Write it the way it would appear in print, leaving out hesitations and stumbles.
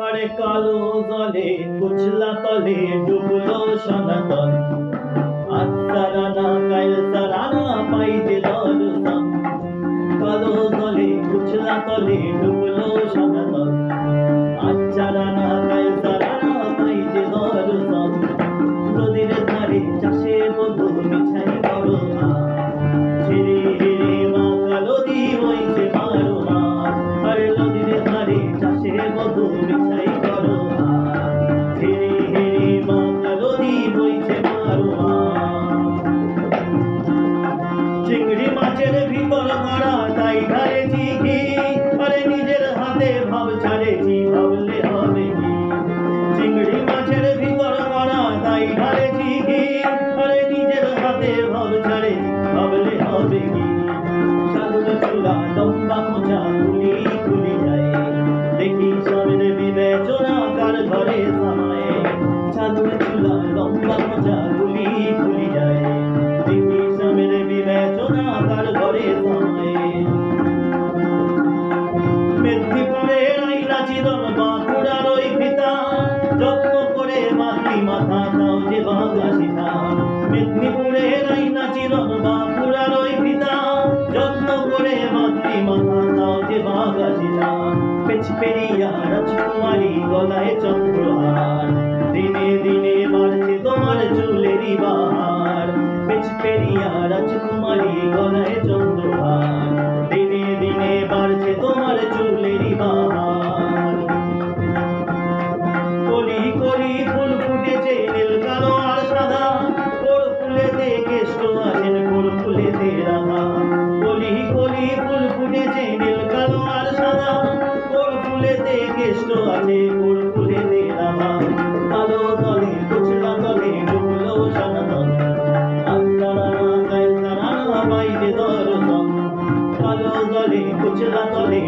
আরে কালো জলে কুচলা তলে ডুবলো সনাতন, আজ সারানা কাল সারানা পাই যে দর্শন। কালো জলে কুচলা তলে ডুবলো সনাতন, আজ সারানা কাল সারানা পাই যে দর্শন। নদীর ধারে চাষে বধু মিছাই করো না, ছেড়ে হেরে মা কালো দি বইছে মারো মা। আরে নদীর ধারে চাষে বধু মিছাই করো না, ছেড়ে হেরে মা কালো দি বইছে মারো মা। চিংড়ি মাছের ভিতর করা তাই ঢালেছি ঘি, আরে নিজের হাতে ভাব ছাড়েছি ভাবলে হবে কি। চিংড়ি মাছের ভিতর করা তাই ঢালেছি ঘি, আরে নিজের হাতে ভাব ছাড়েছি ভাবলে হবে কি। সাধুর চুলা লম্বা মোচা খুলি খুলি যায়, দেখি স্বামীর বিবেচনা কার ঘরে সামায়। সাধুর চুলা লম্বা মোচা খুলি খুলি যায়, দেখি স্বামীর বিবেচনা কার ঘরে সামায়। মেদিনীপুরের আইলা চিরন বাঁকুড়ার ওই পিতা, যত্ন করে মাতৃ মাথা তাও যে বাংলা সীতা। মেদিনীপুরের আইলা চিরন বাঁকুড়ার ওই পিতা, যত্ন করে মাতৃ মাথা তাও যে বাংলা সীতা। পেছপেরিয়া রাজকুমারী গলায় চন্দ্রহার, দিনে দিনে বাড়ছে তোমার চুলেরই বাহার। পেছপেরিয়া রাজকুমারী গলায় চন্দ্রহার, দিনে দিনে বাড়ছে তোমার চুলেরই বাহার। কলি কলি ফুল ফুটেছে নীল কালো আর সাদা, কোর ফুলেতে কেষ্ট আছেন কোর ফুলেতে রাধা। কলি কলি ফুল ফুটেছে নীল কালো আর সাদা, কোর ফুলেতে কেষ্ট আছে কোর ফুলেতে রাধা। কালো তলে কুচলা তলে ডুবলো সনাতন, আজ সারানা কাল সারানা পাই যে দর্শন। কালো জলে কুচলা তলে